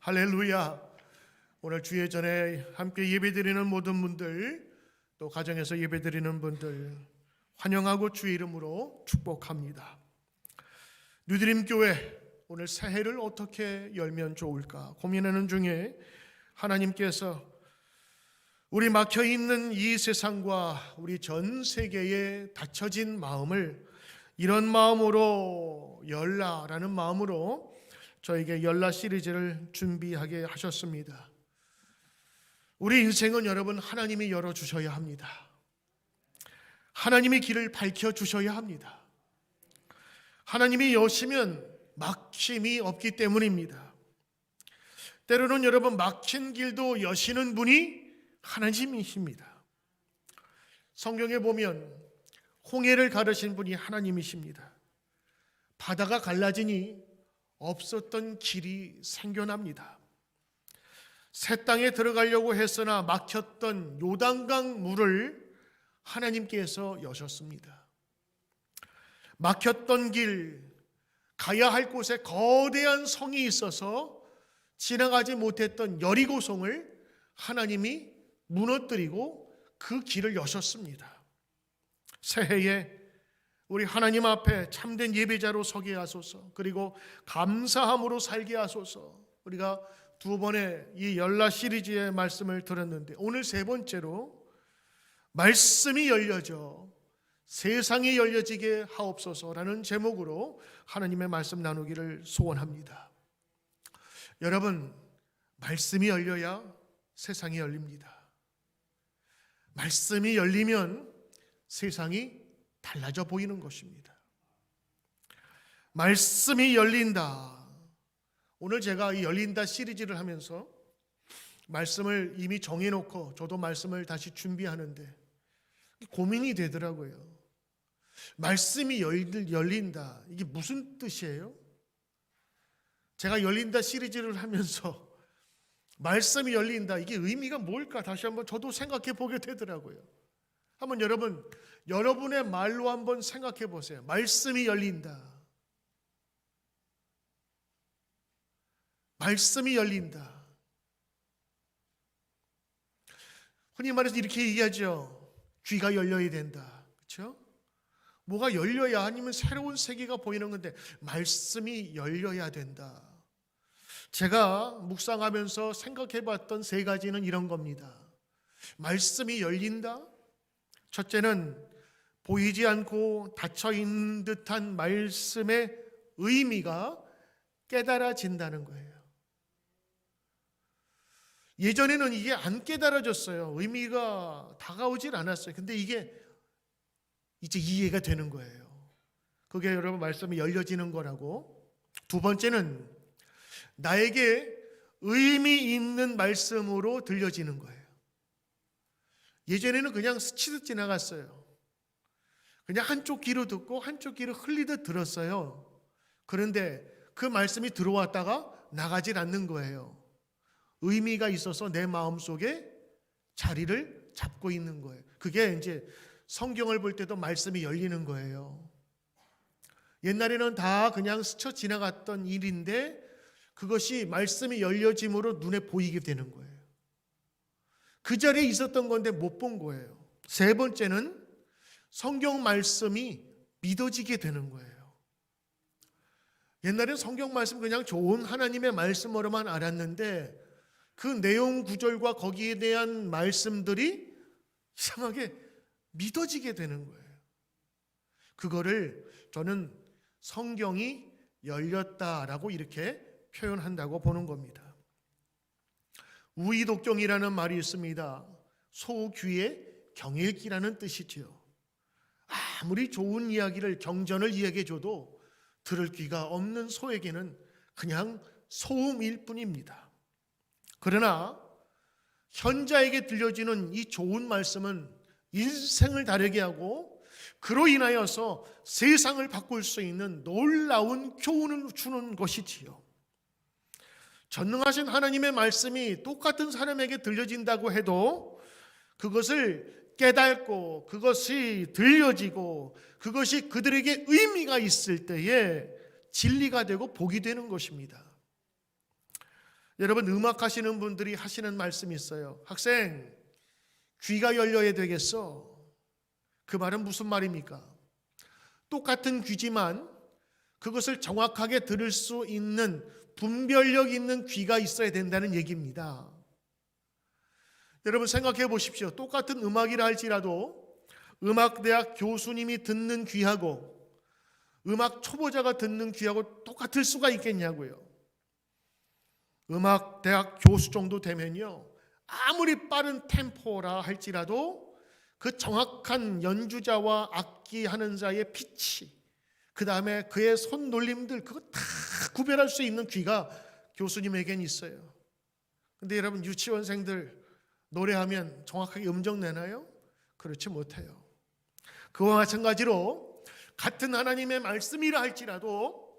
할렐루야. 오늘 주의 전에 함께 예배드리는 모든 분들, 또 가정에서 예배드리는 분들 환영하고 주의 이름으로 축복합니다. 뉴드림 교회 오늘 새해를 어떻게 열면 좋을까 고민하는 중에 하나님께서 우리 막혀있는 이 세상과 우리 전 세계의 닫혀진 마음을 이런 마음으로 열라라는 마음으로 저에게 열라 시리즈를 준비하게 하셨습니다. 우리 인생은 여러분 하나님이 열어주셔야 합니다. 하나님이 길을 밝혀주셔야 합니다. 하나님이 여시면 막힘이 없기 때문입니다. 때로는 여러분 막힌 길도 여시는 분이 하나님이십니다. 성경에 보면 홍해를 가르신 분이 하나님이십니다. 바다가 갈라지니 없었던 길이 생겨납니다. 새 땅에 들어가려고 했으나 막혔던 요단강 물을 하나님께서 여셨습니다. 막혔던 길, 가야 할 곳에 거대한 성이 있어서 지나가지 못했던 여리고성을 하나님이 무너뜨리고 그 길을 여셨습니다. 새해에 우리 하나님 앞에 참된 예배자로 서게 하소서. 그리고 감사함으로 살게 하소서. 우리가 두 번의 이 열라 시리즈의 말씀을 들었는데 오늘 세 번째로 말씀이 열려져 세상이 열려지게 하옵소서라는 제목으로 하나님의 말씀 나누기를 소원합니다. 여러분, 말씀이 열려야 세상이 열립니다. 말씀이 열리면 세상이 달라져 보이는 것입니다. 말씀이 열린다. 오늘 제가 이 열린다 시리즈를 하면서 말씀을 이미 정해놓고 저도 말씀을 다시 준비하는데 고민이 되더라고요. 말씀이 열린다. 이게 무슨 뜻이에요? 제가 열린다 시리즈를 하면서 말씀이 열린다. 이게 의미가 뭘까? 다시 한번 저도 생각해 보게 되더라고요. 한번 여러분의 말로 한번 생각해 보세요. 말씀이 열린다. 말씀이 열린다. 흔히 말해서 이렇게 얘기하죠. 귀가 열려야 된다. 그렇죠? 뭐가 열려야 아니면 새로운 세계가 보이는 건데 말씀이 열려야 된다. 제가 묵상하면서 생각해 봤던 세 가지는 이런 겁니다. 말씀이 열린다. 첫째는 보이지 않고 닫혀있는 듯한 말씀의 의미가 깨달아진다는 거예요. 예전에는 이게 안 깨달아졌어요. 의미가 다가오질 않았어요. 근데 이게 이제 이해가 되는 거예요. 그게 여러분 말씀이 열려지는 거라고. 두 번째는 나에게 의미 있는 말씀으로 들려지는 거예요. 예전에는 그냥 스치듯 지나갔어요. 그냥 한쪽 귀로 듣고 한쪽 귀로 흘리듯 들었어요. 그런데 그 말씀이 들어왔다가 나가질 않는 거예요. 의미가 있어서 내 마음속에 자리를 잡고 있는 거예요. 그게 이제 성경을 볼 때도 말씀이 열리는 거예요. 옛날에는 다 그냥 스쳐 지나갔던 일인데 그것이 말씀이 열려짐으로 눈에 보이게 되는 거예요. 그 자리에 있었던 건데 못 본 거예요. 세 번째는 성경 말씀이 믿어지게 되는 거예요. 옛날엔 성경 말씀 그냥 좋은 하나님의 말씀으로만 알았는데 그 내용 구절과 거기에 대한 말씀들이 이상하게 믿어지게 되는 거예요. 그거를 저는 성경이 열렸다라고 이렇게 표현한다고 보는 겁니다. 우이독경이라는 말이 있습니다. 소귀에 경읽기라는 뜻이지요. 아무리 좋은 이야기를 경전을 이야기해줘도 들을 귀가 없는 소에게는 그냥 소음일 뿐입니다. 그러나 현자에게 들려지는 이 좋은 말씀은 인생을 다르게 하고 그로 인하여서 세상을 바꿀 수 있는 놀라운 교훈을 주는 것이지요. 전능하신 하나님의 말씀이 똑같은 사람에게 들려진다고 해도 그것을 깨닫고 그것이 들려지고 그것이 그들에게 의미가 있을 때에 진리가 되고 복이 되는 것입니다. 여러분, 음악 하시는 분들이 하시는 말씀이 있어요. 학생, 귀가 열려야 되겠어. 그 말은 무슨 말입니까? 똑같은 귀지만 그것을 정확하게 들을 수 있는 분별력 있는 귀가 있어야 된다는 얘기입니다. 여러분, 생각해 보십시오. 똑같은 음악이라 할지라도 음악대학 교수님이 듣는 귀하고 음악 초보자가 듣는 귀하고 똑같을 수가 있겠냐고요. 음악대학 교수 정도 되면요, 아무리 빠른 템포라 할지라도 그 정확한 연주자와 악기 하는 자의 피치, 그 다음에 그의 손놀림들, 그거 다 구별할 수 있는 귀가 교수님에겐 있어요. 근데 여러분, 유치원생들 노래하면 정확하게 음정 내나요? 그렇지 못해요. 그와 마찬가지로 같은 하나님의 말씀이라 할지라도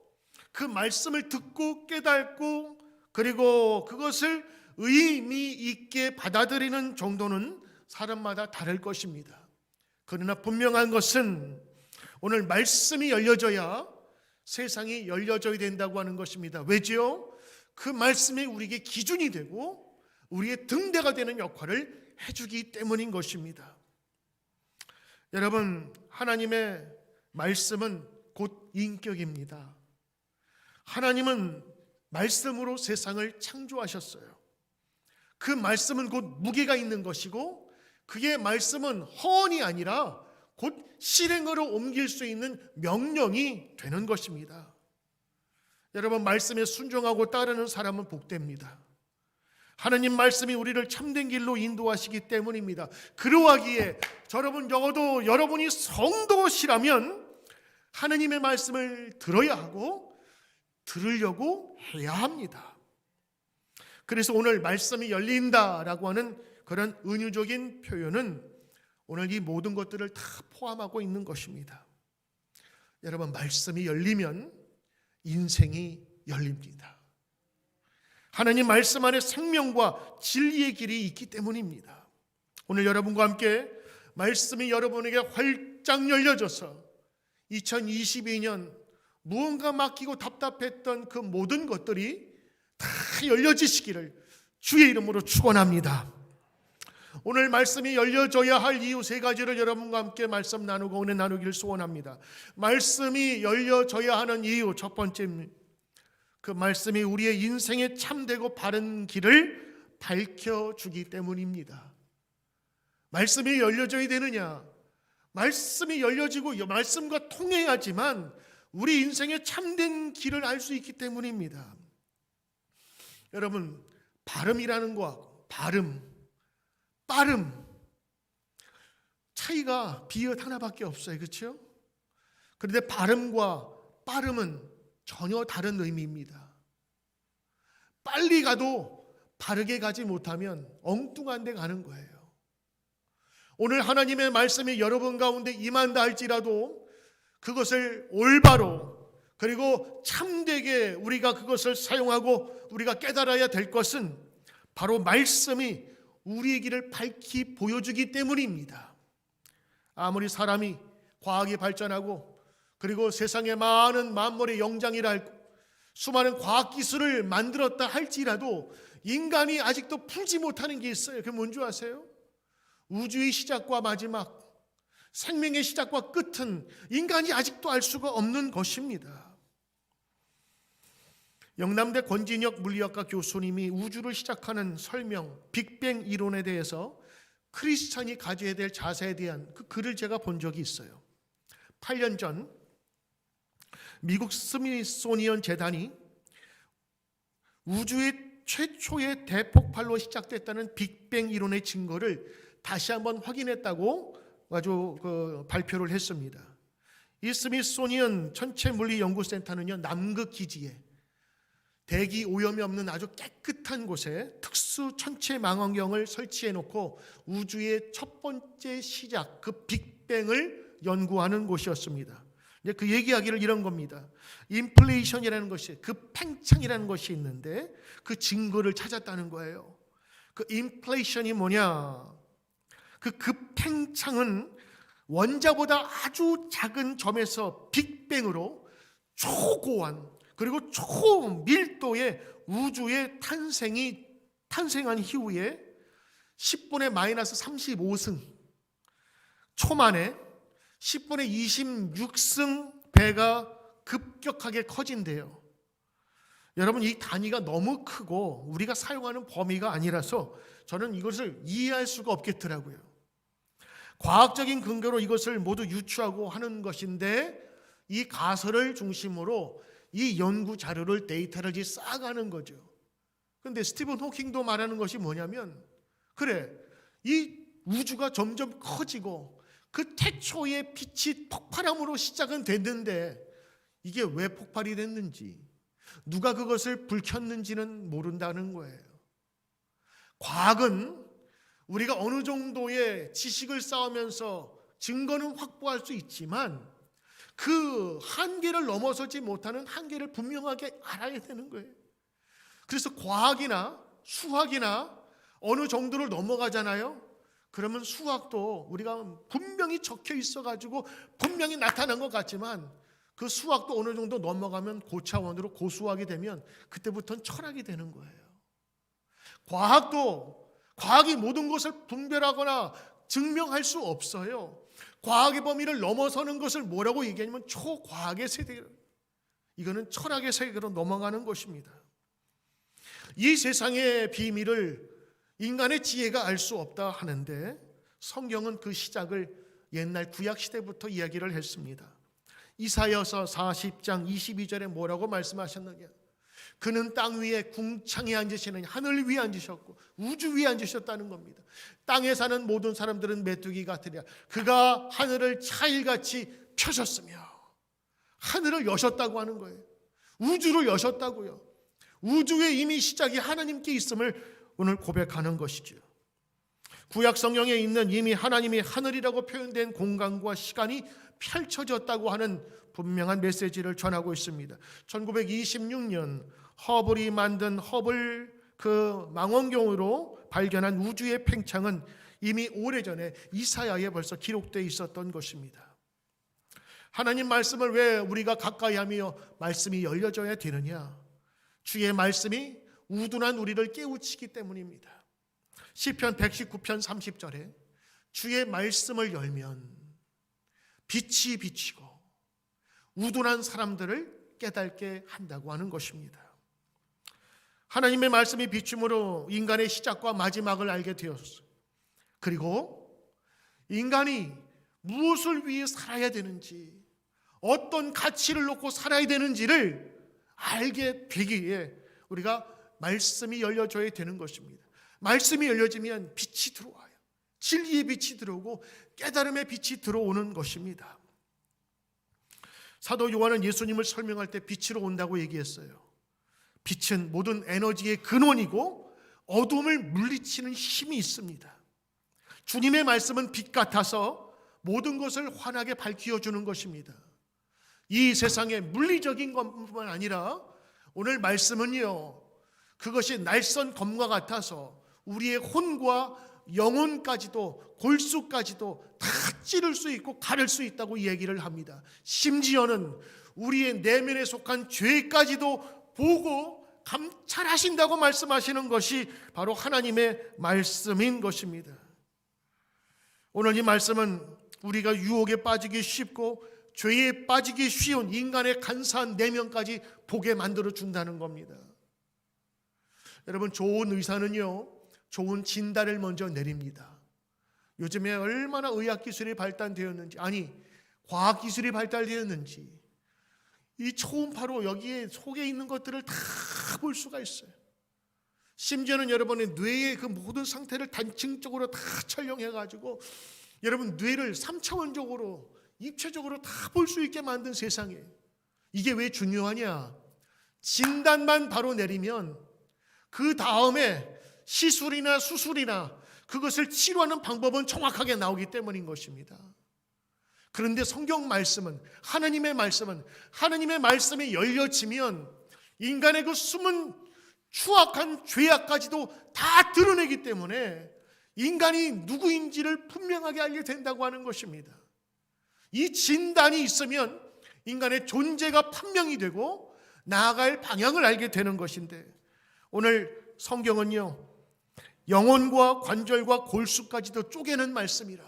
그 말씀을 듣고 깨닫고 그리고 그것을 의미 있게 받아들이는 정도는 사람마다 다를 것입니다. 그러나 분명한 것은 오늘 말씀이 열려져야 세상이 열려져야 된다고 하는 것입니다. 왜지요? 그 말씀이 우리에게 기준이 되고 우리의 등대가 되는 역할을 해주기 때문인 것입니다. 여러분, 하나님의 말씀은 곧 인격입니다. 하나님은 말씀으로 세상을 창조하셨어요. 그 말씀은 곧 무게가 있는 것이고 그의 말씀은 허언이 아니라 곧 실행으로 옮길 수 있는 명령이 되는 것입니다. 여러분, 말씀에 순종하고 따르는 사람은 복됩니다. 하나님 말씀이 우리를 참된 길로 인도하시기 때문입니다. 그러하기에 여러분, 적어도 여러분이 성도시라면 하나님의 말씀을 들어야 하고 들으려고 해야 합니다. 그래서 오늘 말씀이 열린다라고 하는 그런 은유적인 표현은 오늘 이 모든 것들을 다 포함하고 있는 것입니다. 여러분, 말씀이 열리면 인생이 열립니다. 하나님 말씀 안에 생명과 진리의 길이 있기 때문입니다. 오늘 여러분과 함께 말씀이 여러분에게 활짝 열려져서 2022년 무언가 막히고 답답했던 그 모든 것들이 다 열려지시기를 주의 이름으로 축원합니다. 오늘 말씀이 열려져야 할 이유 세 가지를 여러분과 함께 말씀 나누고 은혜 나누기를 소원합니다. 말씀이 열려져야 하는 이유 첫 번째, 그 말씀이 우리의 인생의 참되고 바른 길을 밝혀주기 때문입니다. 말씀이 열려져야 되느냐? 말씀이 열려지고 말씀과 통해야지만 우리 인생의 참된 길을 알 수 있기 때문입니다. 여러분, 발음이라는 거, 발음, 빠름, 차이가 비읍 하나밖에 없어요. 그렇죠? 그런데 발음과 빠름은 전혀 다른 의미입니다. 빨리 가도 바르게 가지 못하면 엉뚱한 데 가는 거예요. 오늘 하나님의 말씀이 여러분 가운데 임한다 할지라도 그것을 올바로 그리고 참되게 우리가 그것을 사용하고 우리가 깨달아야 될 것은 바로 말씀이 우리의 길을 밝히 보여주기 때문입니다. 아무리 사람이 과학이 발전하고 그리고 세상에 많은 만물의 영장이라 할고 수많은 과학기술을 만들었다 할지라도 인간이 아직도 풀지 못하는 게 있어요. 그게 뭔지 아세요? 우주의 시작과 마지막, 생명의 시작과 끝은 인간이 아직도 알 수가 없는 것입니다. 영남대 권진혁 물리학과 교수님이 우주를 시작하는 설명, 빅뱅 이론에 대해서 크리스찬이 가져야 될 자세에 대한 그 글을 제가 본 적이 있어요. 8년 전 미국 스미소니언 재단이 우주의 최초의 대폭발로 시작됐다는 빅뱅 이론의 증거를 다시 한번 확인했다고 아주 발표를 했습니다. 이 스미소니언 천체물리연구센터는요, 남극 기지에 대기 오염이 없는 아주 깨끗한 곳에 특수 천체 망원경을 설치해 놓고 우주의 첫 번째 시작, 그 빅뱅을 연구하는 곳이었습니다. 그 얘기하기를 이런 겁니다. 인플레이션이라는 것이, 그 팽창이라는 것이 있는데 그 증거를 찾았다는 거예요. 그 인플레이션이 뭐냐? 그 팽창은 원자보다 아주 작은 점에서 빅뱅으로 초고한 그리고 초밀도의 우주의 탄생한 이후에 10분의 마이너스 35승 초만에 10분의 26승 배가 급격하게 커진대요. 여러분, 이 단위가 너무 크고 우리가 사용하는 범위가 아니라서 저는 이것을 이해할 수가 없겠더라고요. 과학적인 근거로 이것을 모두 유추하고 하는 것인데 이 가설을 중심으로 이 연구 자료를 데이터를 쌓아가는 거죠. 그런데 스티븐 호킹도 말하는 것이 뭐냐면, 그래, 이 우주가 점점 커지고 그 태초의 빛이 폭발함으로 시작은 됐는데 이게 왜 폭발이 됐는지, 누가 그것을 불켰는지는 모른다는 거예요. 과학은 우리가 어느 정도의 지식을 쌓으면서 증거는 확보할 수 있지만 그 한계를 넘어서지 못하는 한계를 분명하게 알아야 되는 거예요. 그래서 과학이나 수학이나 어느 정도를 넘어가잖아요. 그러면 수학도 우리가 분명히 적혀 있어가지고 분명히 나타난 것 같지만 그 수학도 어느 정도 넘어가면 고차원으로 고수학이 되면 그때부터는 철학이 되는 거예요. 과학이 모든 것을 분별하거나 증명할 수 없어요. 과학의 범위를 넘어서는 것을 뭐라고 얘기하냐면 초과학의 세계, 이거는 철학의 세계로 넘어가는 것입니다. 이 세상의 비밀을 인간의 지혜가 알 수 없다 하는데 성경은 그 시작을 옛날 구약시대부터 이야기를 했습니다. 이사야서 40장 22절에 뭐라고 말씀하셨느냐? 그는 땅 위에 궁창에 앉으시는 하늘 위에 앉으셨고 우주 위에 앉으셨다는 겁니다. 땅에 사는 모든 사람들은 메뚜기 같으랴. 그가 하늘을 차일같이 펴셨으며, 하늘을 여셨다고 하는 거예요. 우주를 여셨다고요. 우주의 이미 시작이 하나님께 있음을 오늘 고백하는 것이죠. 구약 성경에 있는 이미 하나님이 하늘이라고 표현된 공간과 시간이 펼쳐졌다고 하는 분명한 메시지를 전하고 있습니다. 1926년 허블이 만든 허블 그 망원경으로 발견한 우주의 팽창은 이미 오래전에 이사야에 벌써 기록되어 있었던 것입니다. 하나님 말씀을 왜 우리가 가까이 하며 말씀이 열려져야 되느냐? 주의 말씀이 우둔한 우리를 깨우치기 때문입니다. 시편 119편 30절에 주의 말씀을 열면 빛이 비치고 우둔한 사람들을 깨닫게 한다고 하는 것입니다. 하나님의 말씀이 비춤으로 인간의 시작과 마지막을 알게 되었어요. 그리고 인간이 무엇을 위해 살아야 되는지, 어떤 가치를 놓고 살아야 되는지를 알게 되기에 우리가 말씀이 열려줘야 되는 것입니다. 말씀이 열려지면 빛이 들어와요. 진리의 빛이 들어오고 깨달음의 빛이 들어오는 것입니다. 사도 요한은 예수님을 설명할 때 빛으로 온다고 얘기했어요. 빛은 모든 에너지의 근원이고 어둠을 물리치는 힘이 있습니다. 주님의 말씀은 빛 같아서 모든 것을 환하게 밝혀주는 것입니다. 이 세상의 물리적인 것뿐만 아니라 오늘 말씀은요, 그것이 날선 검과 같아서 우리의 혼과 영혼까지도 골수까지도 다 찌를 수 있고 가를 수 있다고 얘기를 합니다. 심지어는 우리의 내면에 속한 죄까지도 보고 감찰하신다고 말씀하시는 것이 바로 하나님의 말씀인 것입니다. 오늘 이 말씀은 우리가 유혹에 빠지기 쉽고 죄에 빠지기 쉬운 인간의 간사한 내면까지 보게 만들어 준다는 겁니다. 여러분, 좋은 의사는요, 좋은 진단을 먼저 내립니다. 요즘에 얼마나 의학기술이 발달되었는지, 아니 과학기술이 발달되었는지 이 초음파로 여기에 속에 있는 것들을 다 볼 수가 있어요. 심지어는 여러분의 뇌의 그 모든 상태를 단층적으로 다 촬영해가지고 여러분 뇌를 3차원적으로 입체적으로 다 볼 수 있게 만든 세상에, 이게 왜 중요하냐? 진단만 바로 내리면 그 다음에 시술이나 수술이나 그것을 치료하는 방법은 정확하게 나오기 때문인 것입니다. 그런데 성경 말씀은, 하나님의 말씀이 열려지면 인간의 그 숨은 추악한 죄악까지도 다 드러내기 때문에 인간이 누구인지를 분명하게 알게 된다고 하는 것입니다. 이 진단이 있으면 인간의 존재가 판명이 되고 나아갈 방향을 알게 되는 것인데, 오늘 성경은요, 영혼과 관절과 골수까지도 쪼개는 말씀이라.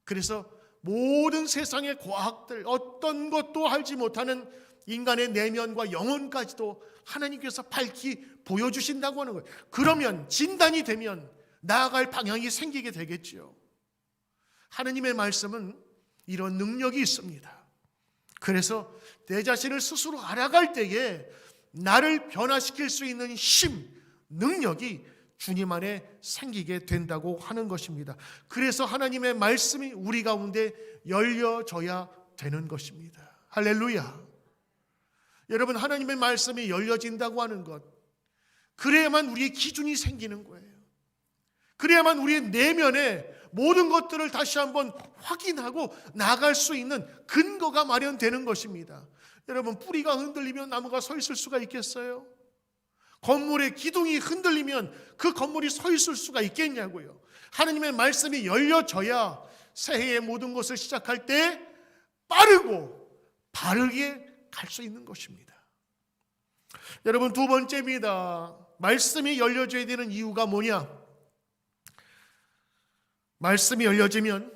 그래서 모든 세상의 과학들, 어떤 것도 알지 못하는 인간의 내면과 영혼까지도 하나님께서 밝히 보여주신다고 하는 거예요. 그러면 진단이 되면 나아갈 방향이 생기게 되겠지요. 하나님의 말씀은 이런 능력이 있습니다. 그래서 내 자신을 스스로 알아갈 때에 나를 변화시킬 수 있는 힘, 능력이 주님 안에 생기게 된다고 하는 것입니다. 그래서 하나님의 말씀이 우리 가운데 열려져야 되는 것입니다. 할렐루야. 여러분, 하나님의 말씀이 열려진다고 하는 것, 그래야만 우리의 기준이 생기는 거예요. 그래야만 우리의 내면에 모든 것들을 다시 한번 확인하고 나아갈 수 있는 근거가 마련되는 것입니다. 여러분, 뿌리가 흔들리면 나무가 서 있을 수가 있겠어요? 건물의 기둥이 흔들리면 그 건물이 서 있을 수가 있겠냐고요. 하나님의 말씀이 열려져야 새해의 모든 것을 시작할 때 빠르고 바르게 갈 수 있는 것입니다. 여러분, 두 번째입니다. 말씀이 열려져야 되는 이유가 뭐냐? 말씀이 열려지면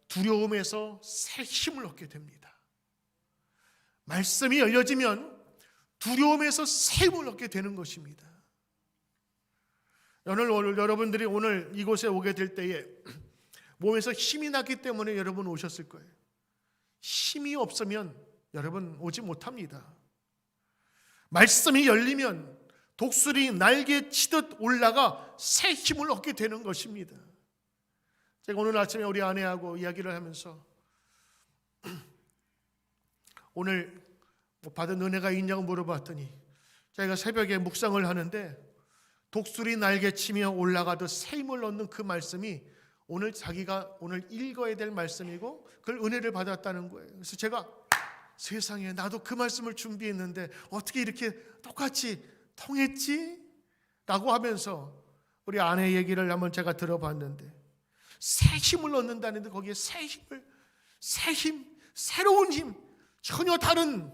두려움에서 새 힘을 얻게 됩니다. 말씀이 열려지면 두려움에서 새 힘을 얻게 되는 것입니다. 오늘 여러분들이 오늘 이곳에 오게 될 때에 몸에서 힘이 났기 때문에 여러분 오셨을 거예요. 힘이 없으면 여러분 오지 못합니다. 말씀이 열리면 독수리 날개 치듯 올라가 새 힘을 얻게 되는 것입니다. 제가 오늘 아침에 우리 아내하고 이야기를 하면서 오늘 받은 은혜가 있냐고 물어봤더니 자기가 새벽에 묵상을 하는데 독수리 날개치며 올라가듯 새 힘을 얻는 그 말씀이 오늘 자기가 오늘 읽어야 될 말씀이고 그걸 은혜를 받았다는 거예요. 그래서 제가 세상에, 나도 그 말씀을 준비했는데 어떻게 이렇게 똑같이 통했지? 라고 하면서 우리 아내 얘기를 한번 제가 들어봤는데, 새 힘을 얻는다는데 거기에 새 힘, 새로운 힘, 전혀 다른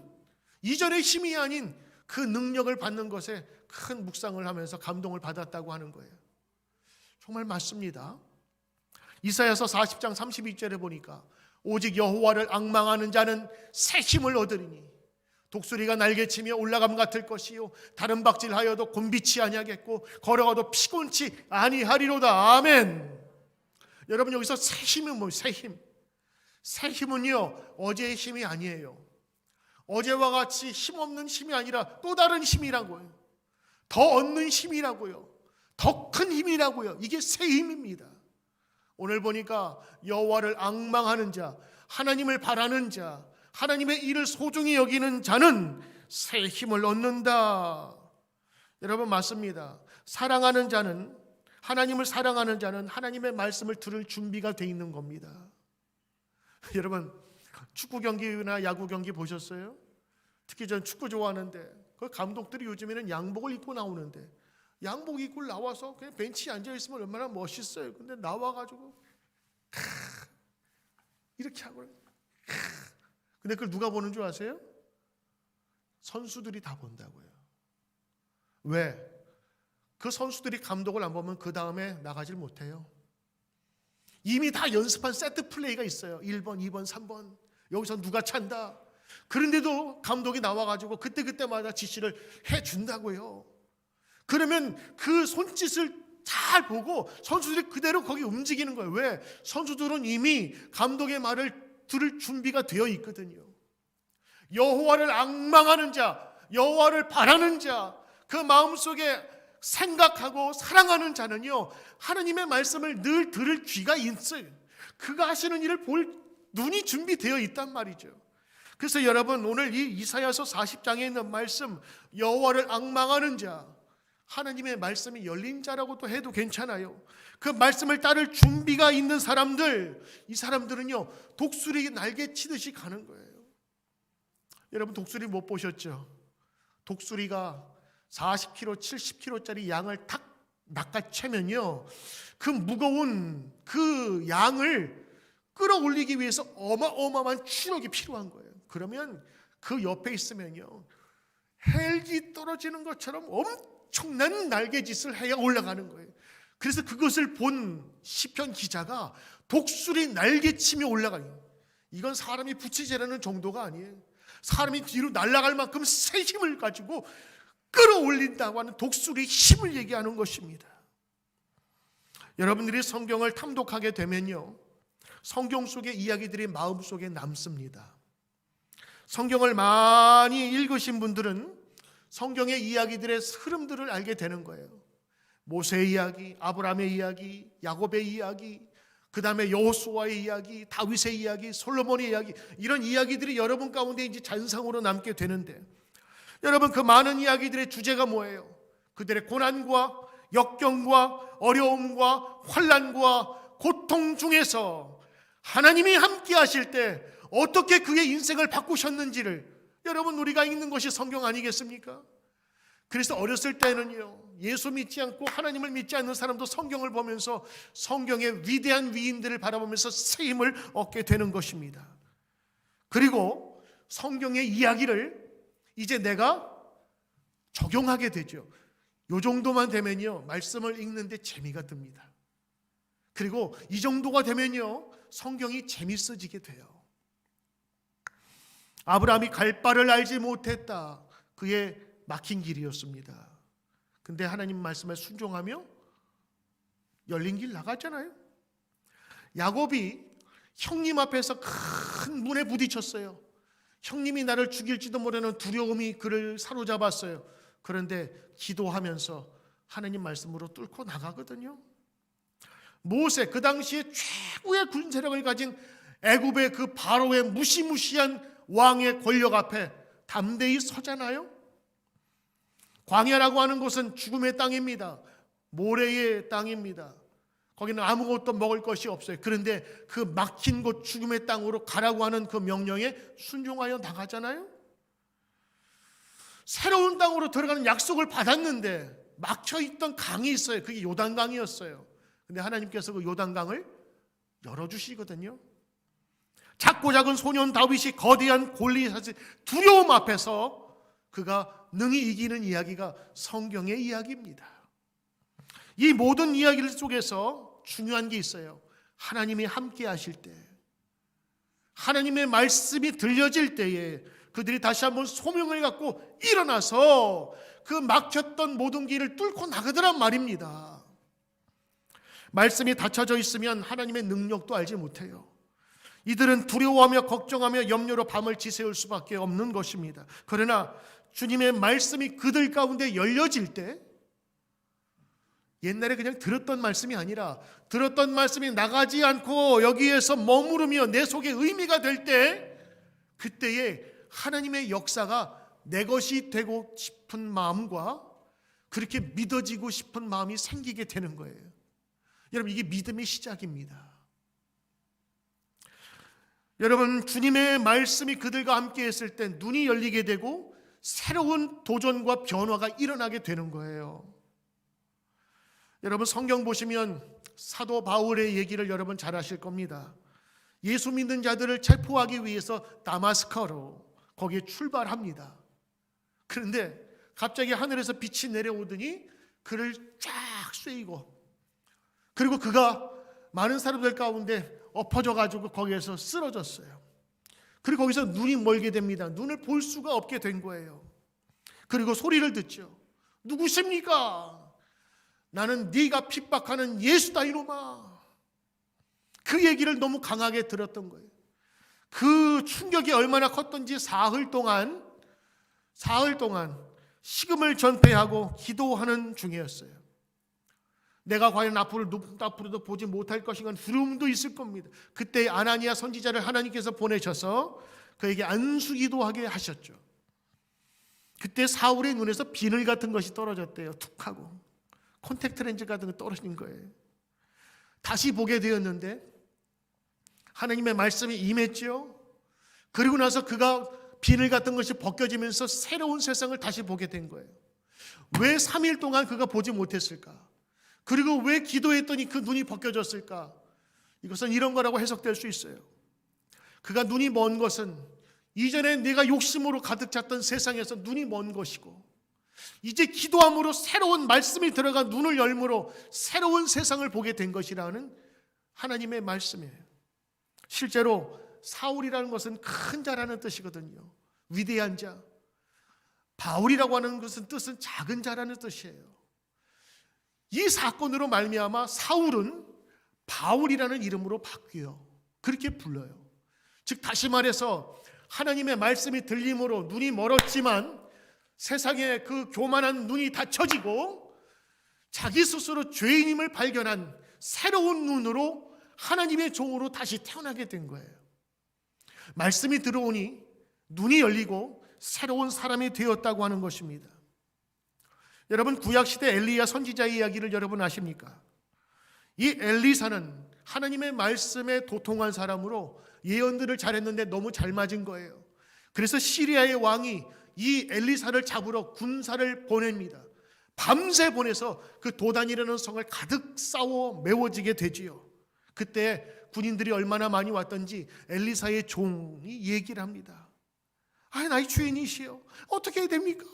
이전의 힘이 아닌 그 능력을 받는 것에 큰 묵상을 하면서 감동을 받았다고 하는 거예요. 정말 맞습니다. 이사야서 40장 32절에 보니까 오직 여호와를 앙망하는 자는 새 힘을 얻으리니 독수리가 날개치며 올라감 같을 것이요 다른 박질하여도 곤비치 아니하겠고 걸어가도 피곤치 아니하리로다. 아멘. 여러분, 여기서 새 힘은 뭐예요? 새 힘. 새 힘은요, 어제의 힘이 아니에요. 어제와 같이 힘없는 힘이 아니라 또 다른 힘이라고요. 더 얻는 힘이라고요. 더 큰 힘이라고요. 이게 새 힘입니다. 오늘 보니까 여호와를 앙망하는 자, 하나님을 바라는 자, 하나님의 일을 소중히 여기는 자는 새 힘을 얻는다. 여러분, 맞습니다. 사랑하는 자는, 하나님을 사랑하는 자는 하나님의 말씀을 들을 준비가 돼 있는 겁니다. 여러분, 축구 경기나 야구 경기 보셨어요? 특히 전 축구 좋아하는데 그 감독들이 요즘에는 양복을 입고 나오는데, 양복 입고 나와서 그냥 벤치에 앉아있으면 얼마나 멋있어요. 근데 나와가지고 이렇게 하고, 근데 그걸 누가 보는 줄 아세요? 선수들이 다 본다고요. 왜? 그 선수들이 감독을 안 보면 그 다음에 나가질 못해요. 이미 다 연습한 세트 플레이가 있어요. 1번, 2번, 3번. 여기서 누가 찬다. 그런데도 감독이 나와가지고 그때그때마다 지시를 해준다고요. 그러면 그 손짓을 잘 보고 선수들이 그대로 거기 움직이는 거예요. 왜? 선수들은 이미 감독의 말을 들을 준비가 되어 있거든요. 여호와를 앙망하는 자, 여호와를 바라는 자, 그 마음속에 생각하고 사랑하는 자는요, 하나님의 말씀을 늘 들을 귀가 있어요. 그가 하시는 일을 볼 눈이 준비되어 있단 말이죠. 그래서 여러분, 오늘 이 이사야서 40장에 있는 말씀, 여호와를 앙망하는 자, 하나님의 말씀이 열린 자라고도 해도 괜찮아요. 그 말씀을 따를 준비가 있는 사람들, 이 사람들은요, 독수리 날개 치듯이 가는 거예요. 여러분, 독수리 못 보셨죠? 독수리가 40kg, 70kg짜리 양을 탁 낚아채면요, 그 무거운 그 양을 끌어올리기 위해서 어마어마한 추력이 필요한 거예요. 그러면 그 옆에 있으면요, 헬기 떨어지는 것처럼 엄청난 날개짓을 해야 올라가는 거예요. 그래서 그것을 본 시편 기자가 독수리 날개치며 올라가요. 이건 사람이 부채질하는 정도가 아니에요. 사람이 뒤로 날아갈 만큼 새 힘을 가지고 끌어올린다고 하는 독수리의 힘을 얘기하는 것입니다. 여러분들이 성경을 탐독하게 되면요, 성경 속의 이야기들이 마음속에 남습니다. 성경을 많이 읽으신 분들은 성경의 이야기들의 흐름들을 알게 되는 거예요. 모세의 이야기, 아브라함의 이야기, 야곱의 이야기, 그 다음에 여호수아의 이야기, 다윗의 이야기, 솔로몬의 이야기, 이런 이야기들이 여러분 가운데 이제 잔상으로 남게 되는데, 여러분 그 많은 이야기들의 주제가 뭐예요? 그들의 고난과 역경과 어려움과 환난과 고통 중에서 하나님이 함께 하실 때 어떻게 그의 인생을 바꾸셨는지를 여러분 우리가 읽는 것이 성경 아니겠습니까? 그래서 어렸을 때는요, 예수 믿지 않고 하나님을 믿지 않는 사람도 성경을 보면서 성경의 위대한 위인들을 바라보면서 새 힘을 얻게 되는 것입니다. 그리고 성경의 이야기를 이제 내가 적용하게 되죠. 요 정도만 되면요, 말씀을 읽는데 재미가 듭니다. 그리고 이 정도가 되면요, 성경이 재밌어지게 돼요. 아브라함이 갈 바를 알지 못했다. 그의 막힌 길이었습니다. 근데 하나님 말씀에 순종하며 열린 길 나갔잖아요. 야곱이 형님 앞에서 큰 문에 부딪혔어요. 형님이 나를 죽일지도 모르는 두려움이 그를 사로잡았어요. 그런데 기도하면서 하나님 말씀으로 뚫고 나가거든요. 모세, 그 당시에 최고의 군세력을 가진 애굽의 그 바로의 무시무시한 왕의 권력 앞에 담대히 서잖아요. 광야라고 하는 곳은 죽음의 땅입니다. 모래의 땅입니다. 거기는 아무것도 먹을 것이 없어요. 그런데 그 막힌 곳 죽음의 땅으로 가라고 하는 그 명령에 순종하여 나가잖아요. 새로운 땅으로 들어가는 약속을 받았는데 막혀있던 강이 있어요. 그게 요단강이었어요. 근데 하나님께서 그 요단강을 열어주시거든요. 작고 작은 소년 다윗이 거대한 골리앗의 두려움 앞에서 그가 능히 이기는 이야기가 성경의 이야기입니다. 이 모든 이야기들 속에서 중요한 게 있어요. 하나님이 함께 하실 때, 하나님의 말씀이 들려질 때에 그들이 다시 한번 소명을 갖고 일어나서 그 막혔던 모든 길을 뚫고 나가더란 말입니다. 말씀이 닫혀져 있으면 하나님의 능력도 알지 못해요. 이들은 두려워하며 걱정하며 염려로 밤을 지새울 수밖에 없는 것입니다. 그러나 주님의 말씀이 그들 가운데 열려질 때, 옛날에 그냥 들었던 말씀이 아니라 들었던 말씀이 나가지 않고 여기에서 머무르며 내 속에 의미가 될 때, 그때에 하나님의 역사가 내 것이 되고 싶은 마음과 그렇게 믿어지고 싶은 마음이 생기게 되는 거예요. 여러분, 이게 믿음의 시작입니다. 여러분, 주님의 말씀이 그들과 함께 했을 때 눈이 열리게 되고 새로운 도전과 변화가 일어나게 되는 거예요. 여러분, 성경 보시면 사도 바울의 얘기를 여러분 잘 아실 겁니다. 예수 믿는 자들을 체포하기 위해서 다마스커로 거기에 출발합니다. 그런데 갑자기 하늘에서 빛이 내려오더니 그를 쫙 쐬이고, 그리고 그가 많은 사람들 가운데 엎어져 가지고 거기에서 쓰러졌어요. 그리고 거기서 눈이 멀게 됩니다. 눈을 볼 수가 없게 된 거예요. 그리고 소리를 듣죠. 누구십니까? 나는 네가 핍박하는 예수다 이놈아. 그 얘기를 너무 강하게 들었던 거예요. 그 충격이 얼마나 컸던지 사흘 동안 식음을 전폐하고 기도하는 중이었어요. 내가 과연 앞으로도 보지 못할 것인가 두려움도 있을 겁니다. 그때 아나니아 선지자를 하나님께서 보내셔서 그에게 안수기도하게 하셨죠. 그때 사울의 눈에서 비늘 같은 것이 떨어졌대요. 툭 하고 콘택트 렌즈 같은 거 떨어진 거예요. 다시 보게 되었는데 하나님의 말씀이 임했죠. 그리고 나서 그가 비늘 같은 것이 벗겨지면서 새로운 세상을 다시 보게 된 거예요. 왜 3일 동안 그가 보지 못했을까? 그리고 왜 기도했더니 그 눈이 벗겨졌을까? 이것은 이런 거라고 해석될 수 있어요. 그가 눈이 먼 것은 이전에 내가 욕심으로 가득 찼던 세상에서 눈이 먼 것이고, 이제 기도함으로 새로운 말씀이 들어가 눈을 열므로 새로운 세상을 보게 된 것이라는 하나님의 말씀이에요. 실제로 사울이라는 것은 큰 자라는 뜻이거든요. 위대한 자. 바울이라고 하는 것은 뜻은 작은 자라는 뜻이에요. 이 사건으로 말미암아 사울은 바울이라는 이름으로 바뀌어요. 그렇게 불러요. 즉 다시 말해서 하나님의 말씀이 들림으로 눈이 멀었지만 세상에 그 교만한 눈이 닫혀지고 자기 스스로 죄인임을 발견한 새로운 눈으로 하나님의 종으로 다시 태어나게 된 거예요. 말씀이 들어오니 눈이 열리고 새로운 사람이 되었다고 하는 것입니다. 여러분, 구약시대 엘리야 선지자의 이야기를 여러분 아십니까? 이 엘리사는 하나님의 말씀에 도통한 사람으로 예언들을 잘했는데 너무 잘 맞은 거예요. 그래서 시리아의 왕이 이 엘리사를 잡으러 군사를 보냅니다. 밤새 보내서 그 도단이라는 성을 가득 싸워 메워지게 되지요. 그때 군인들이 얼마나 많이 왔던지 엘리사의 종이 얘기를 합니다. 아, 나의 주인이시여, 어떻게 해야 됩니까?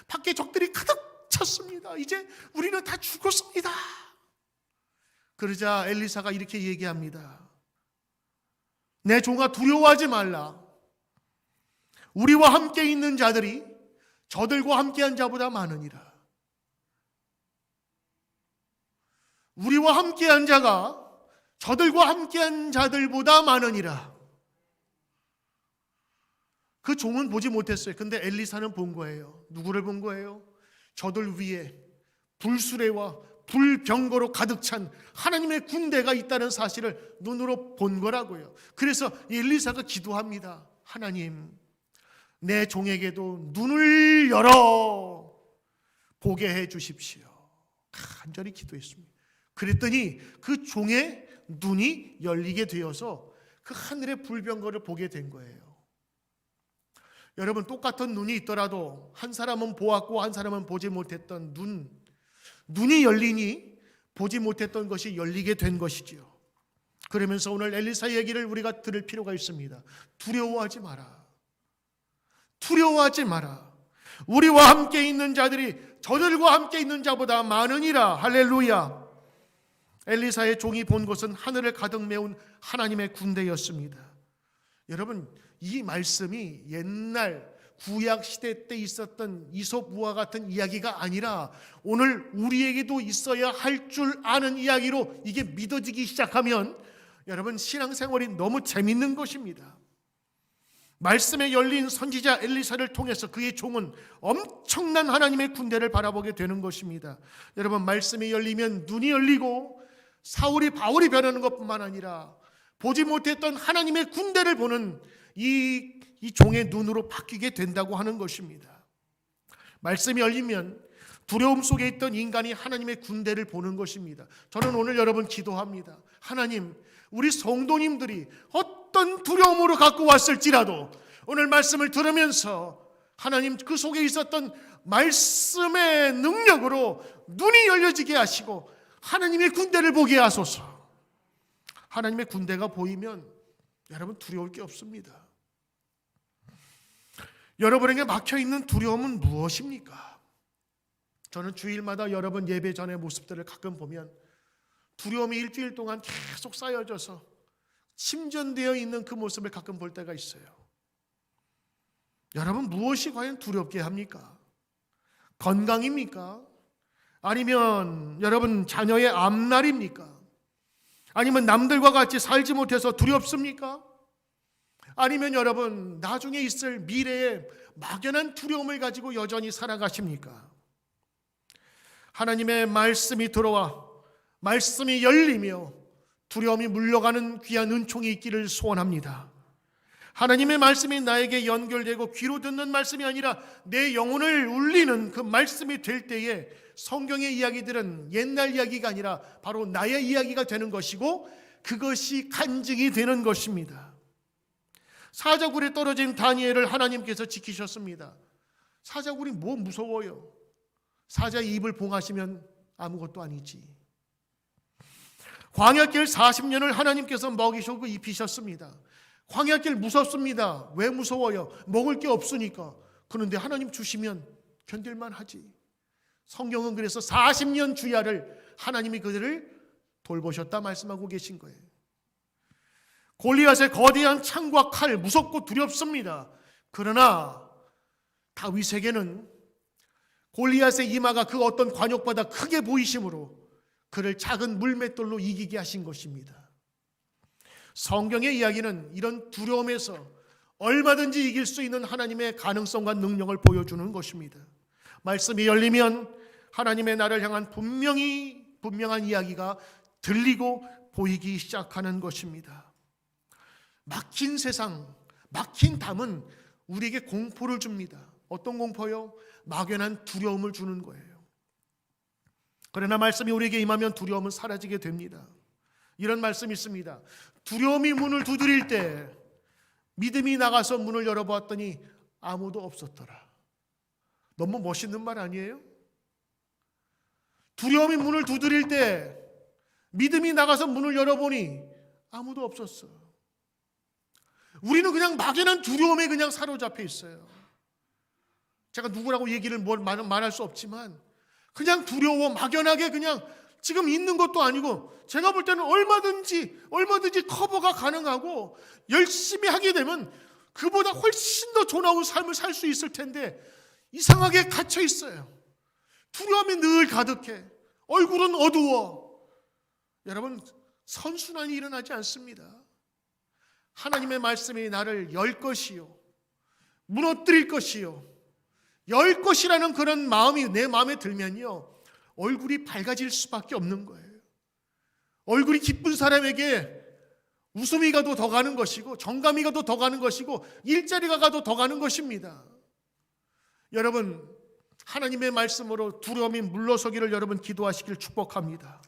밖에 적들이 가득 찼습니다. 이제 우리는 다 죽었습니다. 그러자 엘리사가 이렇게 얘기합니다. 내 종아, 두려워하지 말라. 우리와 함께 있는 자들이 저들과 함께한 자보다 많으니라. 우리와 함께한 자가 저들과 함께한 자들보다 많으니라. 그 종은 보지 못했어요. 근데 엘리사는 본 거예요. 누구를 본 거예요? 저들 위에 불수레와 불병거로 가득 찬 하나님의 군대가 있다는 사실을 눈으로 본 거라고요. 그래서 엘리사가 기도합니다. 하나님, 내 종에게도 눈을 열어 보게 해 주십시오. 간절히 기도했습니다. 그랬더니 그 종의 눈이 열리게 되어서 그 하늘의 불병거를 보게 된 거예요. 여러분, 똑같은 눈이 있더라도 한 사람은 보았고 한 사람은 보지 못했던 눈이 열리니 보지 못했던 것이 열리게 된 것이지요. 그러면서 오늘 엘리사의 얘기를 우리가 들을 필요가 있습니다. 두려워하지 마라. 두려워하지 마라. 우리와 함께 있는 자들이 저들과 함께 있는 자보다 많으니라. 할렐루야. 엘리사의 종이 본 것은 하늘을 가득 메운 하나님의 군대였습니다. 여러분, 이 말씀이 옛날 구약 시대 때 있었던 이솝우와 같은 이야기가 아니라 오늘 우리에게도 있어야 할 줄 아는 이야기로 이게 믿어지기 시작하면 여러분, 신앙생활이 너무 재밌는 것입니다. 말씀에 열린 선지자 엘리사를 통해서 그의 종은 엄청난 하나님의 군대를 바라보게 되는 것입니다. 여러분, 말씀이 열리면 눈이 열리고 사울이 바울이 변하는 것뿐만 아니라 보지 못했던 하나님의 군대를 보는 이 종의 눈으로 바뀌게 된다고 하는 것입니다. 말씀이 열리면 두려움 속에 있던 인간이 하나님의 군대를 보는 것입니다. 저는 오늘 여러분 기도합니다. 하나님, 우리 성도님들이 어떤 두려움으로 갖고 왔을지라도 오늘 말씀을 들으면서 하나님 그 속에 있었던 말씀의 능력으로 눈이 열려지게 하시고 하나님의 군대를 보게 하소서. 하나님의 군대가 보이면 여러분 두려울 게 없습니다. 여러분에게 막혀있는 두려움은 무엇입니까? 저는 주일마다 여러분 예배 전의 모습들을 가끔 보면 두려움이 일주일 동안 계속 쌓여져서 침전되어 있는 그 모습을 가끔 볼 때가 있어요. 여러분, 무엇이 과연 두렵게 합니까? 건강입니까? 아니면 여러분 자녀의 앞날입니까? 아니면 남들과 같이 살지 못해서 두렵습니까? 아니면 여러분 나중에 있을 미래에 막연한 두려움을 가지고 여전히 살아가십니까? 하나님의 말씀이 들어와 말씀이 열리며 두려움이 물러가는 귀한 은총이 있기를 소원합니다. 하나님의 말씀이 나에게 연결되고 귀로 듣는 말씀이 아니라 내 영혼을 울리는 그 말씀이 될 때에 성경의 이야기들은 옛날 이야기가 아니라 바로 나의 이야기가 되는 것이고 그것이 간증이 되는 것입니다. 사자굴에 떨어진 다니엘을 하나님께서 지키셨습니다. 사자굴이 뭐 무서워요? 사자의 입을 봉하시면 아무것도 아니지. 광야길 40년을 하나님께서 먹이시고 입히셨습니다. 광야길 무섭습니다. 왜 무서워요? 먹을 게 없으니까. 그런데 하나님 주시면 견딜만 하지. 성경은 그래서 40년 주야를 하나님이 그들을 돌보셨다 말씀하고 계신 거예요. 골리앗의 거대한 창과 칼 무섭고 두렵습니다. 그러나 다윗에게는 골리앗의 이마가 그 어떤 관역보다 크게 보이심으로 그를 작은 물맷돌로 이기게 하신 것입니다. 성경의 이야기는 이런 두려움에서 얼마든지 이길 수 있는 하나님의 가능성과 능력을 보여주는 것입니다. 말씀이 열리면 하나님의 나를 향한 분명한 이야기가 들리고 보이기 시작하는 것입니다. 막힌 세상, 막힌 담은 우리에게 공포를 줍니다. 어떤 공포요? 막연한 두려움을 주는 거예요. 그러나 말씀이 우리에게 임하면 두려움은 사라지게 됩니다. 이런 말씀이 있습니다. 두려움이 문을 두드릴 때 믿음이 나가서 문을 열어보았더니 아무도 없었더라. 너무 멋있는 말 아니에요? 두려움이 문을 두드릴 때 믿음이 나가서 문을 열어보니 아무도 없었어. 우리는 그냥 막연한 두려움에 그냥 사로잡혀 있어요. 제가 누구라고 얘기를 말할 수 없지만 그냥 두려워 막연하게 그냥 지금 있는 것도 아니고 제가 볼 때는 얼마든지 커버가 가능하고 열심히 하게 되면 그보다 훨씬 더 좋은 삶을 살 수 있을 텐데 이상하게 갇혀 있어요. 두려움이 늘 가득해. 얼굴은 어두워. 여러분, 선순환이 일어나지 않습니다. 하나님의 말씀이 나를 열 것이요 무너뜨릴 것이요 열 것이라는 그런 마음이 내 마음에 들면요 얼굴이 밝아질 수밖에 없는 거예요. 얼굴이 기쁜 사람에게 웃음이가 더 가는 것이고 정감이가 더 가는 것이고 일자리가 더 가는 것입니다. 여러분, 하나님의 말씀으로 두려움이 물러서기를 여러분 기도하시길 축복합니다.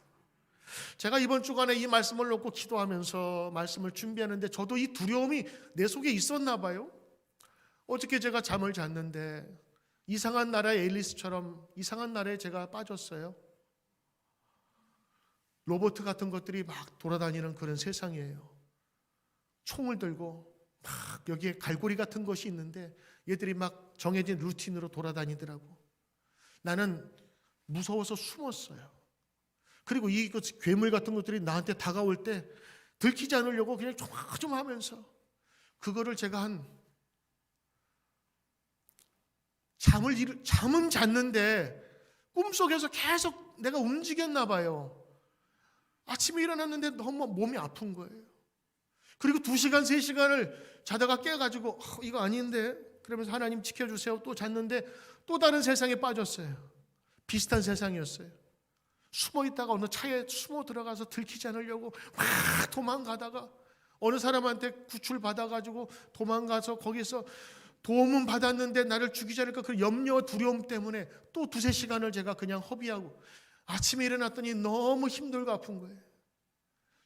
제가 이번 주간에 이 말씀을 놓고 기도하면서 말씀을 준비하는데 저도 이 두려움이 내 속에 있었나 봐요. 어저께 제가 잠을 잤는데 이상한 나라의 앨리스처럼 이상한 나라에 제가 빠졌어요. 로봇 같은 것들이 막 돌아다니는 그런 세상이에요. 총을 들고 막 여기에 갈고리 같은 것이 있는데 얘들이 막 정해진 루틴으로 돌아다니더라고. 나는 무서워서 숨었어요. 그리고 이 괴물 같은 것들이 나한테 다가올 때 들키지 않으려고 그냥 조마조마 하면서 그거를 제가 잠은 잤는데 꿈속에서 계속 내가 움직였나 봐요. 아침에 일어났는데 너무 몸이 아픈 거예요. 그리고 2시간, 3시간을 자다가 깨가지고 이거 아닌데 그러면서 하나님 지켜주세요. 또 잤는데 또 다른 세상에 빠졌어요. 비슷한 세상이었어요. 숨어 있다가 어느 차에 숨어 들어가서 들키지 않으려고 막 도망가다가 어느 사람한테 구출받아가지고 도망가서 거기서 도움은 받았는데 나를 죽이지 않을까 그 염려 두려움 때문에 또 2-3시간을 제가 그냥 허비하고 아침에 일어났더니 너무 힘들고 아픈 거예요.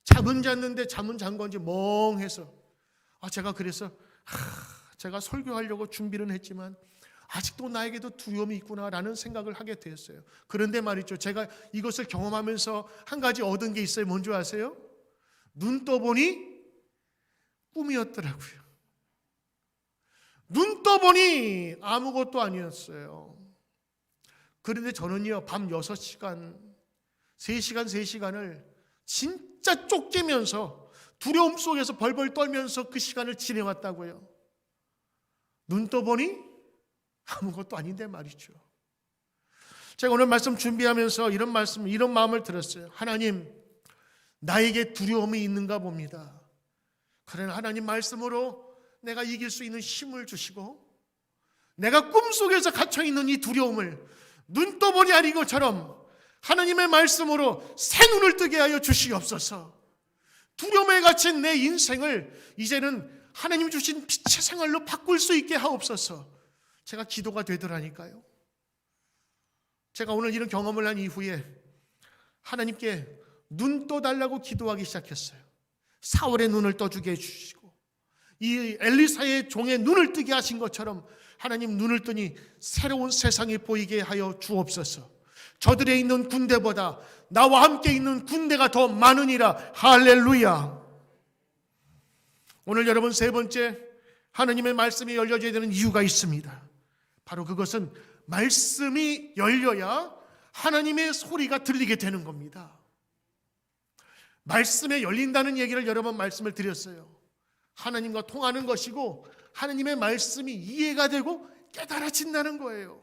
잠은 잤는데 잠은 잔 건지 멍해서 제가 그래서 제가 설교하려고 준비는 했지만 아직도 나에게도 두려움이 있구나라는 생각을 하게 되었어요. 그런데 말이죠, 제가 이것을 경험하면서 한 가지 얻은 게 있어요. 뭔지 아세요? 눈 떠보니 꿈이었더라고요. 눈 떠보니 아무것도 아니었어요. 그런데 저는요 밤 6시간 3시간을 진짜 쫓기면서 두려움 속에서 벌벌 떨면서 그 시간을 지내왔다고요. 눈 떠보니 아무것도 아닌데 말이죠. 제가 오늘 말씀 준비하면서 이런 마음을 들었어요. 하나님, 나에게 두려움이 있는가 봅니다. 그러나 하나님 말씀으로 내가 이길 수 있는 힘을 주시고 내가 꿈속에서 갇혀있는 이 두려움을 눈 떠보니 아닌 것처럼 하나님의 말씀으로 새 눈을 뜨게 하여 주시옵소서. 두려움에 갇힌 내 인생을 이제는 하나님 주신 빛의 생활로 바꿀 수 있게 하옵소서. 제가 기도가 되더라니까요. 제가 오늘 이런 경험을 한 이후에 하나님께 눈 떠달라고 기도하기 시작했어요. 사울의 눈을 떠주게 해주시고 이 엘리사의 종의 눈을 뜨게 하신 것처럼 하나님 눈을 뜨니 새로운 세상이 보이게 하여 주옵소서. 저들에 있는 군대보다 나와 함께 있는 군대가 더 많으니라. 할렐루야. 오늘 여러분 세 번째, 하나님의 말씀이 열려져야 되는 이유가 있습니다. 바로 그것은 말씀이 열려야 하나님의 소리가 들리게 되는 겁니다. 말씀에 열린다는 얘기를 여러 번 말씀을 드렸어요. 하나님과 통하는 것이고 하나님의 말씀이 이해가 되고 깨달아진다는 거예요.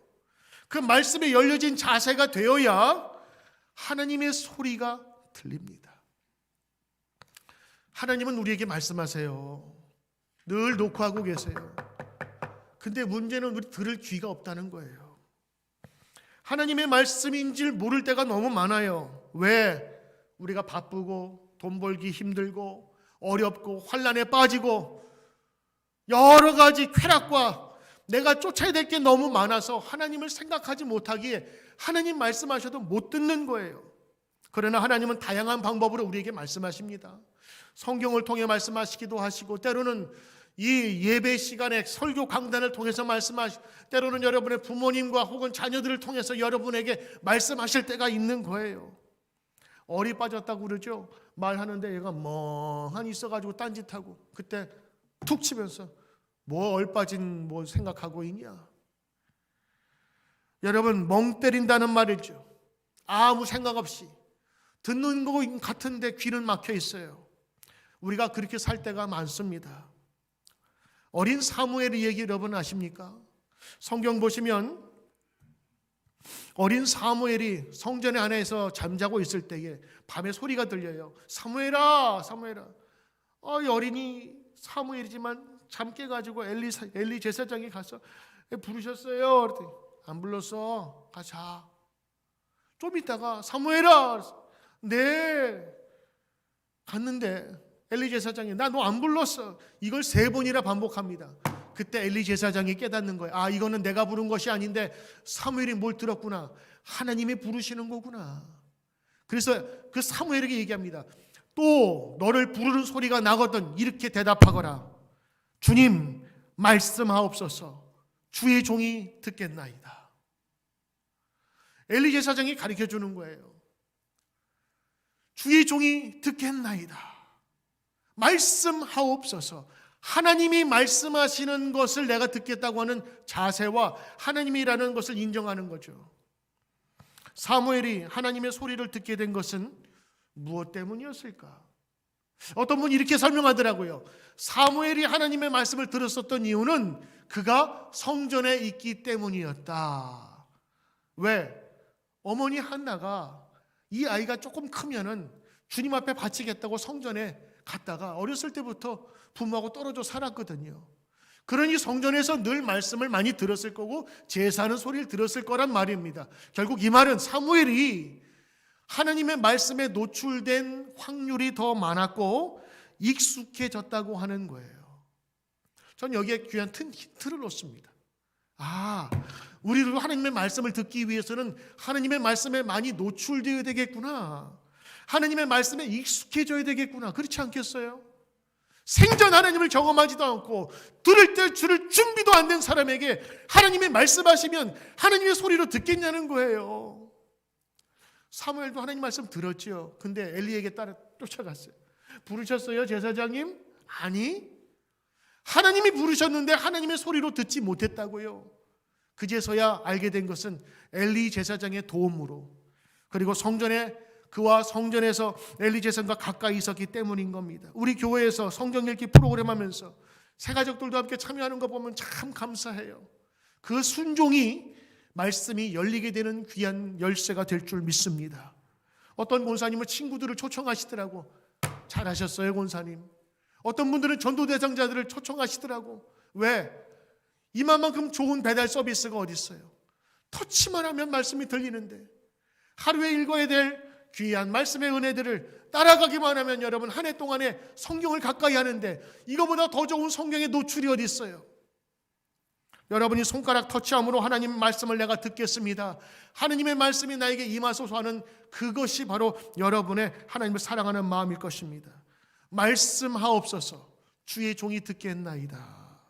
그 말씀에 열려진 자세가 되어야 하나님의 소리가 들립니다. 하나님은 우리에게 말씀하세요. 늘 녹화하고 계세요. 근데 문제는 우리 들을 귀가 없다는 거예요. 하나님의 말씀인 줄 모를 때가 너무 많아요. 왜? 우리가 바쁘고 돈 벌기 힘들고 어렵고 환난에 빠지고 여러 가지 쾌락과 내가 쫓아야 될 게 너무 많아서 하나님을 생각하지 못하기에 하나님 말씀하셔도 못 듣는 거예요. 그러나 하나님은 다양한 방법으로 우리에게 말씀하십니다. 성경을 통해 말씀하시기도 하시고, 때로는 이 예배 시간에 설교 강단을 통해서 말씀하시고, 때로는 여러분의 부모님과 혹은 자녀들을 통해서 여러분에게 말씀하실 때가 있는 거예요. 어리 빠졌다고 그러죠. 말하는데 얘가 멍하니 있어가지고 딴짓하고, 그때 툭 치면서 뭐 얼빠진 뭐 생각하고 있냐. 여러분, 멍 때린다는 말이죠. 아무 생각 없이 듣는 것 같은데 귀는 막혀 있어요. 우리가 그렇게 살 때가 많습니다. 어린 사무엘의 얘기 여러분 아십니까? 성경 보시면 어린 사무엘이 성전 안에서 잠자고 있을 때에 밤에 소리가 들려요. 사무엘아, 사무엘아. 이 어린이 사무엘이지만 잠 깨가지고 엘리 제사장이 가서 부르셨어요. 그랬더니 안 불렀어. 가자. 좀 있다가 사무엘아. 네. 갔는데 엘리 제사장이 나 너 안 불렀어. 이걸 3번이나 반복합니다. 그때 엘리 제사장이 깨닫는 거예요. 아, 이거는 내가 부른 것이 아닌데 사무엘이 뭘 들었구나. 하나님이 부르시는 거구나. 그래서 그 사무엘에게 얘기합니다. 또 너를 부르는 소리가 나거든 이렇게 대답하거라. 주님 말씀하옵소서. 주의 종이 듣겠나이다. 엘리 제사장이 가르쳐 주는 거예요. 주의 종이 듣겠나이다. 말씀하옵소서. 하나님이 말씀하시는 것을 내가 듣겠다고 하는 자세와 하나님이라는 것을 인정하는 거죠. 사무엘이 하나님의 소리를 듣게 된 것은 무엇 때문이었을까? 어떤 분이 이렇게 설명하더라고요. 사무엘이 하나님의 말씀을 들었었던 이유는 그가 성전에 있기 때문이었다. 왜? 어머니 한나가 이 아이가 조금 크면은 주님 앞에 바치겠다고 성전에 갔다가 어렸을 때부터 부모하고 떨어져 살았거든요. 그러니 성전에서 늘 말씀을 많이 들었을 거고 제사하는 소리를 들었을 거란 말입니다. 결국 이 말은 사무엘이 하나님의 말씀에 노출된 확률이 더 많았고 익숙해졌다고 하는 거예요. 전 여기에 귀한 힌트를 놓습니다. 우리도 하나님의 말씀을 듣기 위해서는 하나님의 말씀에 많이 노출되어야 되겠구나. 하나님의 말씀에 익숙해져야 되겠구나. 그렇지 않겠어요? 생전 하나님을 경험하지도 않고 들을 때 들을 준비도 안 된 사람에게 하나님의 말씀하시면 하나님의 소리로 듣겠냐는 거예요. 사무엘도 하나님 말씀 들었죠. 근데 엘리에게 따라 쫓아갔어요. 부르셨어요, 제사장님? 아니, 하나님이 부르셨는데 하나님의 소리로 듣지 못했다고요. 그제서야 알게 된 것은 엘리 제사장의 도움으로, 그리고 그와 성전에서 엘리 제사장과 가까이 있었기 때문인 겁니다. 우리 교회에서 성경 읽기 프로그램 하면서 새가족들도 함께 참여하는 거 보면 참 감사해요. 그 순종이 말씀이 열리게 되는 귀한 열쇠가 될 줄 믿습니다. 어떤 권사님은 친구들을 초청하시더라고. 잘하셨어요, 권사님. 어떤 분들은 전도대상자들을 초청하시더라고. 왜? 이만큼 좋은 배달 서비스가 어디 있어요? 터치만 하면 말씀이 들리는데 하루에 읽어야 될 귀한 말씀의 은혜들을 따라가기만 하면 여러분 한 해 동안에 성경을 가까이 하는데 이거보다 더 좋은 성경의 노출이 어디 있어요? 여러분이 손가락 터치함으로 하나님의 말씀을 내가 듣겠습니다. 하나님의 말씀이 나에게 임하소서 하는 그것이 바로 여러분의 하나님을 사랑하는 마음일 것입니다. 말씀하옵소서. 주의 종이 듣겠나이다.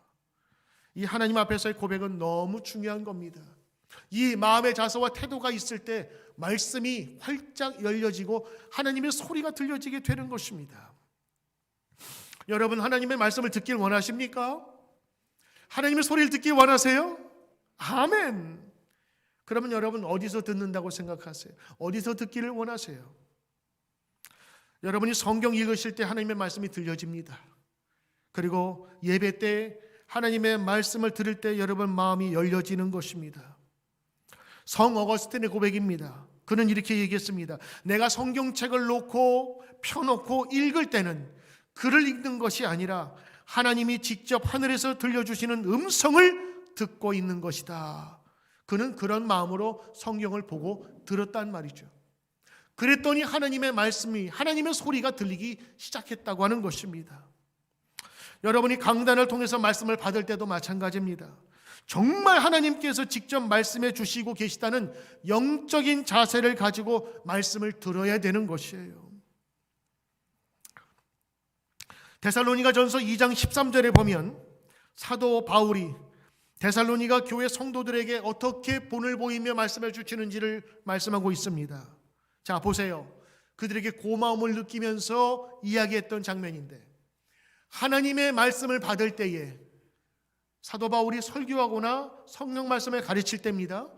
이 하나님 앞에서의 고백은 너무 중요한 겁니다. 이 마음의 자세와 태도가 있을 때 말씀이 활짝 열려지고 하나님의 소리가 들려지게 되는 것입니다. 여러분, 하나님의 말씀을 듣길 원하십니까? 하나님의 소리를 듣길 원하세요? 아멘. 그러면 여러분 어디서 듣는다고 생각하세요? 어디서 듣기를 원하세요? 여러분이 성경 읽으실 때 하나님의 말씀이 들려집니다. 그리고 예배 때 하나님의 말씀을 들을 때 여러분 마음이 열려지는 것입니다. 성 어거스틴의 고백입니다. 그는 이렇게 얘기했습니다. 내가 성경책을 펴놓고 읽을 때는 글을 읽는 것이 아니라 하나님이 직접 하늘에서 들려주시는 음성을 듣고 있는 것이다. 그는 그런 마음으로 성경을 보고 들었단 말이죠. 그랬더니 하나님의 말씀이, 하나님의 소리가 들리기 시작했다고 하는 것입니다. 여러분이 강단을 통해서 말씀을 받을 때도 마찬가지입니다. 정말 하나님께서 직접 말씀해 주시고 계시다는 영적인 자세를 가지고 말씀을 들어야 되는 것이에요. 데살로니가전서 2장 13절에 보면 사도 바울이 데살로니가 교회 성도들에게 어떻게 본을 보이며 말씀해 주시는지를 말씀하고 있습니다. 자, 보세요. 그들에게 고마움을 느끼면서 이야기했던 장면인데, 하나님의 말씀을 받을 때에 사도 바울이 설교하거나 성령 말씀을 가르칠 때입니다.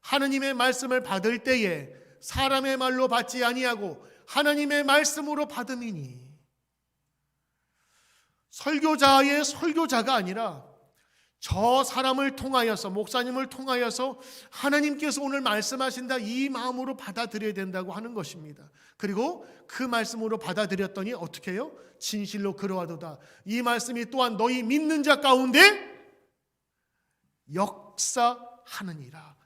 하나님의 말씀을 받을 때에 사람의 말로 받지 아니하고 하나님의 말씀으로 받음이니, 설교자의 설교자가 아니라 저 사람을 통하여서, 목사님을 통하여서 하나님께서 오늘 말씀하신다, 이 마음으로 받아들여야 된다고 하는 것입니다. 그리고 그 말씀으로 받아들였더니 어떻게 해요? 진실로 그러하도다. 이 말씀이 또한 너희 믿는 자 가운데 역사하느니라.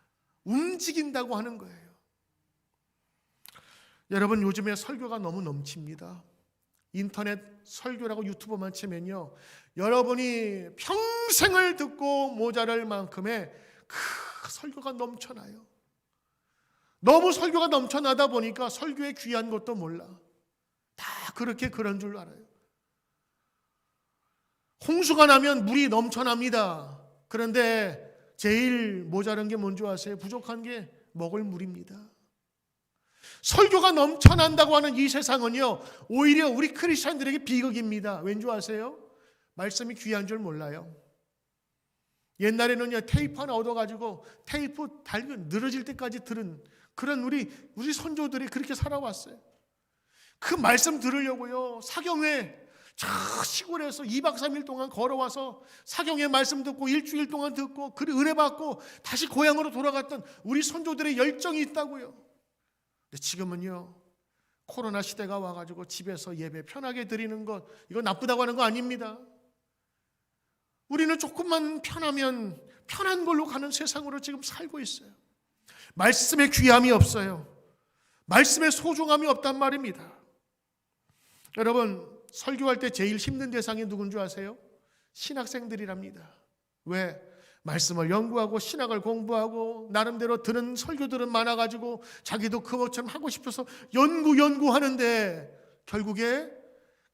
움직인다고 하는 거예요. 여러분, 요즘에 설교가 너무 넘칩니다. 인터넷 설교라고 유튜브만 치면요, 여러분이 평생을 듣고 모자랄 만큼의 그 설교가 넘쳐나요. 너무 설교가 넘쳐나다 보니까 설교의 귀한 것도 몰라. 다 그렇게 그런 줄 알아요. 홍수가 나면 물이 넘쳐납니다. 그런데 제일 모자란 게 뭔지 아세요? 부족한 게 먹을 물입니다. 설교가 넘쳐난다고 하는 이 세상은요, 오히려 우리 크리스찬들에게 비극입니다. 왠지 아세요? 말씀이 귀한 줄 몰라요. 옛날에는요, 테이프 하나 얻어가지고 테이프 달고 늘어질 때까지 들은 그런 우리 선조들이 그렇게 살아왔어요. 그 말씀 들으려고요, 사경회 저 시골에서 2박 3일 동안 걸어와서 사경회 말씀 듣고 일주일 동안 듣고 그 은혜 받고 다시 고향으로 돌아갔던 우리 선조들의 열정이 있다고요. 근데 지금은요, 코로나 시대가 와가지고 집에서 예배 편하게 드리는 것, 이거 나쁘다고 하는 거 아닙니다. 우리는 조금만 편하면 편한 걸로 가는 세상으로 지금 살고 있어요. 말씀의 귀함이 없어요. 말씀의 소중함이 없단 말입니다. 여러분, 설교할 때 제일 힘든 대상이 누군 줄 아세요? 신학생들이랍니다. 왜? 말씀을 연구하고 신학을 공부하고 나름대로 들은 설교들은 많아가지고 자기도 그것처럼 하고 싶어서 연구하는데 결국에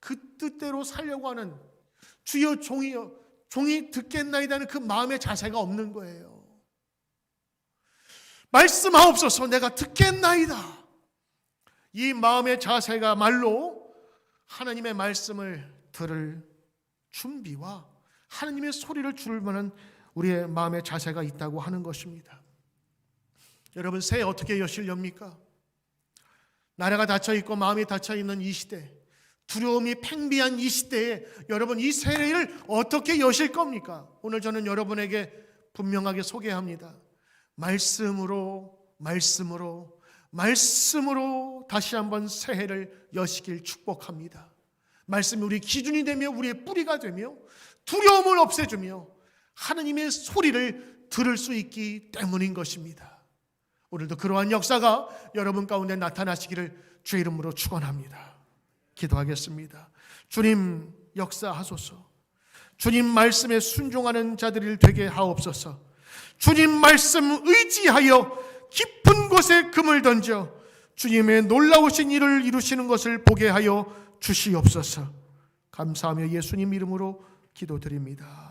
그 뜻대로 살려고 하는, 주여 종이 듣겠나이다는 그 마음의 자세가 없는 거예요. 말씀하옵소서, 내가 듣겠나이다. 이 마음의 자세가 말로 하나님의 말씀을 들을 준비와 하나님의 소리를 들을 만한 우리의 마음의 자세가 있다고 하는 것입니다. 여러분, 새해 어떻게 여시렵니까? 나라가 닫혀있고 마음이 닫혀있는 이 시대, 두려움이 팽배한 이 시대에 여러분, 이 새해를 어떻게 여실 겁니까? 오늘 저는 여러분에게 분명하게 소개합니다. 말씀으로 다시 한번 새해를 여시길 축복합니다. 말씀이 우리 기준이 되며 우리의 뿌리가 되며 두려움을 없애주며 하나님의 소리를 들을 수 있기 때문인 것입니다. 오늘도 그러한 역사가 여러분 가운데 나타나시기를 주의 이름으로 축원합니다. 기도하겠습니다. 주님, 역사하소서. 주님 말씀에 순종하는 자들이 되게 하옵소서. 주님 말씀 의지하여 깊은 곳에 금을 던져 주님의 놀라우신 일을 이루시는 것을 보게 하여 주시옵소서. 감사하며 예수님 이름으로 기도드립니다.